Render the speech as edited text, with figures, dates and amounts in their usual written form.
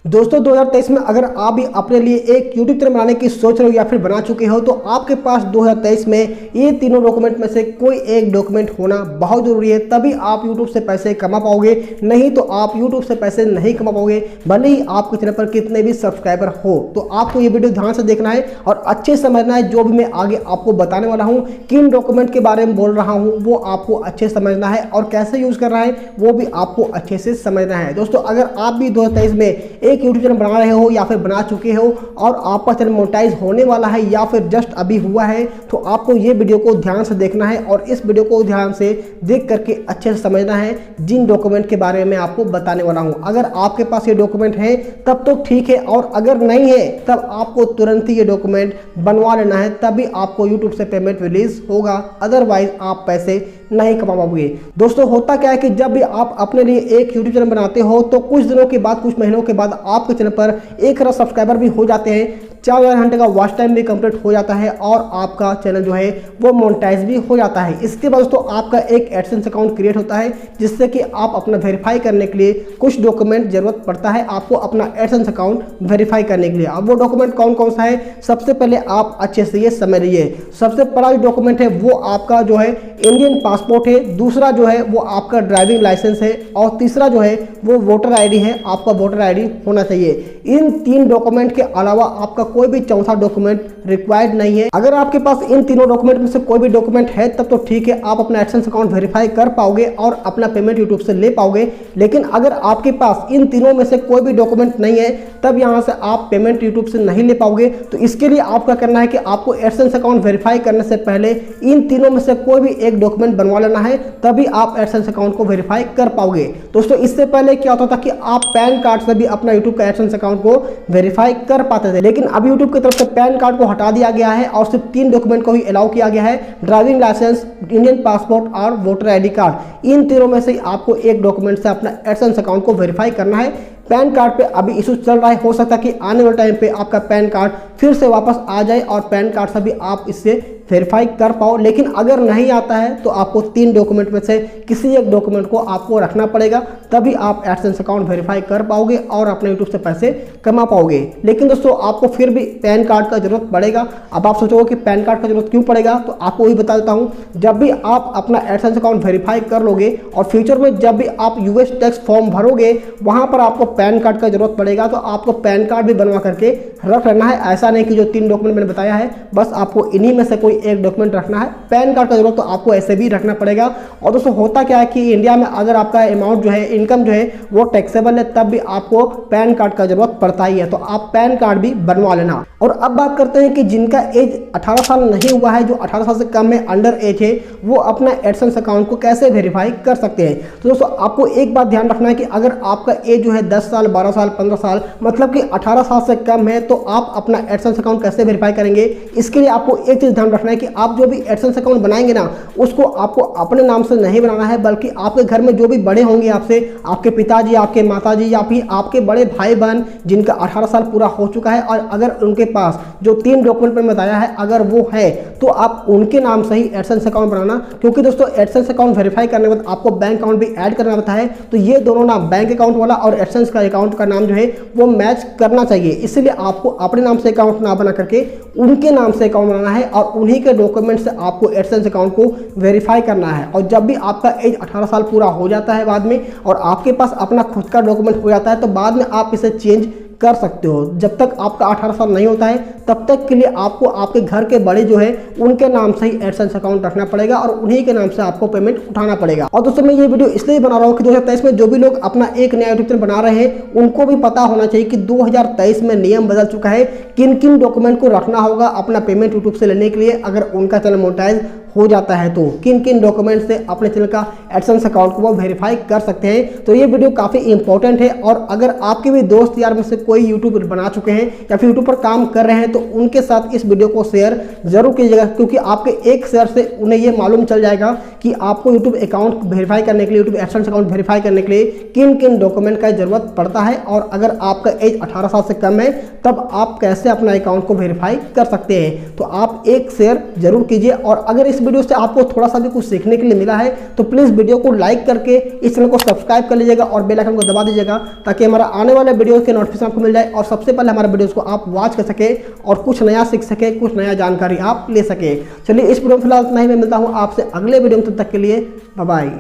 दोस्तों 2023 में अगर आप भी अपने लिए एक यूट्यूब चैनल बनाने की सोच रहे हो या फिर बना चुके हो तो आपके पास 2023 में ये तीनों डॉक्यूमेंट में से कोई एक डॉक्यूमेंट होना बहुत जरूरी है, तभी आप यूट्यूब से पैसे कमा पाओगे। नहीं तो आप यूट्यूब से पैसे नहीं कमा पाओगे, भले ही आपके चैनल पर कितने भी सब्सक्राइबर हो। तो आपको ये वीडियो ध्यान से देखना है और अच्छे समझना है। जो भी मैं आगे आपको बताने वाला हूँ, किन डॉक्यूमेंट के बारे में बोल रहा हूँ, वो आपको अच्छे समझना है और कैसे यूज कर रहा है वो भी आपको अच्छे से समझना है। दोस्तों अगर आप भी 2023 में एक यूट्यूब चैनल बना रहे हो या फिर बना चुके हो और आपका चैनल मोनेटाइज होने वाला है या फिर जस्ट अभी हुआ है, तो आपको ये वीडियो को ध्यान से देखना है और इस वीडियो को ध्यान से देख करके अच्छे से समझना है जिन डॉक्यूमेंट के बारे में मैं आपको बताने वाला हूं। अगर आपके पास ये डॉक्यूमेंट है तब तो ठीक है, और अगर नहीं है तब आपको तुरंत ही ये डॉक्यूमेंट बनवा लेना है, तभी आपको यूट्यूब से पेमेंट रिलीज होगा, अदरवाइज आप पैसे नहीं कमा पाओगे। दोस्तों होता क्या है कि जब भी आप अपने लिए एक यूट्यूब चैनल बनाते हो तो कुछ दिनों के बाद, कुछ महीनों के बाद आपके चैनल पर 1,000 सब्सक्राइबर भी हो जाते हैं, 4,000 घंटे का वॉच टाइम भी कंप्लीट हो जाता है और आपका चैनल जो है वो मोनेटाइज भी हो जाता है। इसके बाद दोस्तों आपका एक एडसेंस अकाउंट क्रिएट होता है, जिससे कि आप अपना वेरीफाई करने के लिए कुछ डॉक्यूमेंट जरूरत पड़ता है आपको अपना एडसेंस अकाउंट वेरीफाई करने के लिए। अब वो डॉक्यूमेंट कौन कौन सा है, सबसे पहले आप अच्छे से ये समझ लीजिए। सबसे पहला जो डॉक्यूमेंट है वो आपका जो है इंडियन पासपोर्ट है, दूसरा जो है वो आपका ड्राइविंग लाइसेंस है और तीसरा जो है वो वोटर आईडी है। आपका वोटर आईडी होना चाहिए। इन 3 डॉक्यूमेंट के अलावा आपका कोई भी चौथा डॉक्यूमेंट रिक्वायर्ड नहीं है। अगर आपके पास इन तीनों डॉक्यूमेंट में से कोई भी डॉक्यूमेंट है तब तो ठीक है, आप अपना एडसेंस अकाउंट वेरीफाई कर पाओगे और अपना पेमेंट यूट्यूब से ले पाओगे। लेकिन अगर आपके पास इन तीनों में से कोई भी डॉक्यूमेंट नहीं है तब यहां से आप पेमेंट यूट्यूब से नहीं ले पाओगे। तो इसके लिए आपका करना है कि आपको एडसेंस अकाउंट वेरीफाई करने से पहले इन तीनों में से कोई भी एक डॉक्यूमेंट बनवा लेना है, तभी आप एडसेंस अकाउंट को वेरीफाई कर पाओगे। दोस्तों इससे पहले क्या होता था कि आप पैन कार्ड से भी अपना यूट्यूब का एडसेंस अकाउंट को वेरीफाई कर पाते थे, लेकिन अब यूट्यूब की तरफ से पैन कार्ड को हटा दिया गया है और सिर्फ 3 डॉक्यूमेंट को ही अलाउ किया गया है, ड्राइविंग लाइसेंस, इंडियन पासपोर्ट और वोटर आईडी कार्ड। इन तीनों में से आपको एक डॉक्यूमेंट से अपना एडसेंस अकाउंट को वेरीफाई करना है। पैन कार्ड पे अभी इशू चल रहा है, हो सकता है कि आने वाले टाइम पे आपका पैन कार्ड फिर से वापस आ जाए और पैन कार्ड से भी आप इससे वेरीफाई कर पाओ। लेकिन अगर नहीं आता है तो आपको 3 डॉक्यूमेंट में से किसी एक डॉक्यूमेंट को आपको रखना पड़ेगा, तभी आप एडसेंस अकाउंट वेरीफाई कर पाओगे और अपने यूट्यूब से पैसे कमा पाओगे। लेकिन दोस्तों आपको फिर भी पैन कार्ड का जरूरत पड़ेगा। अब आप सोचोगे कि पैन कार्ड का जरूरत क्यों पड़ेगा, तो आपको वही बता देता हूँ। जब भी आप अपना एडसेंस अकाउंट वेरीफाई कर लोगे और फ्यूचर में जब भी आप यूएस टैक्स फॉर्म भरोगे वहां पर आपको पैन कार्ड का जरूरत पड़ेगा, तो आपको पैन कार्ड भी बनवा करके रख लेना है। ऐसा नहीं कि जो 3 डॉक्यूमेंट मैंने बताया है बस आपको इन्हीं में से कोई एक डॉक्यूमेंट रखना है, पैन कार्ड का जरूरत तो आपको ऐसे भी रखना पड़ेगा। और दोस्तों होता क्या है कि इंडिया में अगर आपका अमाउंट जो है, इनकम जो है वो टैक्सेबल है, तब भी आपको पैन कार्ड का जरूरत पड़ता ही है, तो आप पैन कार्ड भी बनवा लेना। और अब बात करते हैं कि जिनका एज 18 साल नहीं हुआ है, जो 18 साल से कम है, अंडर एज है, वो अपना एडसेंस अकाउंट को कैसे वेरीफाई कर सकते हैं। तो दोस्तों आपको एक बात ध्यान रखना है कि अगर आपका एज जो है 10 साल, 12 साल, 15 साल, मतलब कि 18 साल से कम है, तो आप अपना एडसेंस अकाउंट कैसे वेरीफाई करेंगे। इसके लिए आपको एक चीज ध्यान रखना है कि आप जो भी एडसेंस अकाउंट बनाएंगे ना, उसको आपको अपने नाम से नहीं बनाना है, बल्कि आपके घर में जो भी बड़े होंगे आपसे, आपके पिताजी, आपके माताजी या फिर आपके बड़े भाई बहन जिनका 18 साल पूरा हो चुका है और अगर उनके पास जो 3 डॉक्यूमेंट में बताया है अगर वो है, तो आप उनके नाम से ही एडसेंस अकाउंट बनाना। क्योंकि दोस्तों एडसेंस अकाउंट वेरीफाई करने के बाद आपको बैंक अकाउंट भी ऐड करना होता है, तो ये दोनों नाम, बैंक अकाउंट वाला और एडसेंस का अकाउंट का नाम जो है वो मैच करना चाहिए। इसलिए आपको अपने नाम से अकाउंट ना बना करके उनके नाम से अकाउंट बनाना है और उन्हीं के डॉक्यूमेंट से आपको एडसेंस अकाउंट को वेरीफाई करना है। और जब भी आपका एज 18 साल पूरा हो जाता है बाद में और आपके पास अपना खुद का डॉक्यूमेंट हो जाता है, तो बाद में आप इसे चेंज कर सकते हो। जब तक आपका 18 साल नहीं होता है तब तक के लिए आपको आपके घर के बड़े जो है उनके नाम से ही एडसेंस अकाउंट रखना पड़ेगा और उन्हीं के नाम से आपको पेमेंट उठाना पड़ेगा। और दोस्तों मैं ये वीडियो इसलिए बना रहा हूँ कि 2023 में जो भी लोग अपना एक नया यूट्यूब चैनल बना रहे हैं उनको भी पता होना चाहिए कि 2023 में नियम बदल चुका है, किन किन डॉक्यूमेंट को रखना होगा अपना पेमेंट यूट्यूब से लेने के लिए। अगर उनका चैनल मोनेटाइज हो जाता है तो किन किन डॉक्यूमेंट से अपने चैनल का एडसेंस अकाउंट को वो वेरीफाई कर सकते हैं। तो ये वीडियो काफ़ी इंपॉर्टेंट है और अगर आपके भी दोस्त यार में से कोई यूट्यूब बना चुके हैं या फिर यूट्यूब पर काम कर रहे हैं तो उनके साथ इस वीडियो को शेयर जरूर कीजिएगा, क्योंकि आपके एक शेयर से उन्हें ये मालूम चल जाएगा कि आपको यूट्यूब अकाउंट वेरीफाई करने के लिए, यूट्यूब एडसेंस अकाउंट वेरीफाई करने के लिए किन किन डॉक्यूमेंट का जरूरत पड़ता है। और अगर आपका एज 18 साल से कम है तब आप कैसे अपना अकाउंट को वेरीफाई कर सकते हैं। तो आप एक शेयर जरूर कीजिए और अगर इस वीडियो से आपको थोड़ा सा भी कुछ सीखने के लिए मिला है तो प्लीज़ वीडियो को लाइक करके इस चैनल को सब्सक्राइब कर लीजिएगा और बेल आइकन को दबा दीजिएगा ताकि हमारा आने वाले वीडियो के नोटिफिकेशन आपको मिल जाए और सबसे पहले हमारे वीडियोस को आप वॉच कर सके और कुछ नया सीख सके, कुछ नया जानकारी आप ले सके। चलिए इस वीडियो में फिलहाल इतना ही, मैं मिलता हूँ आपसे अगले वीडियो में, तब तक के लिए बाय बाय।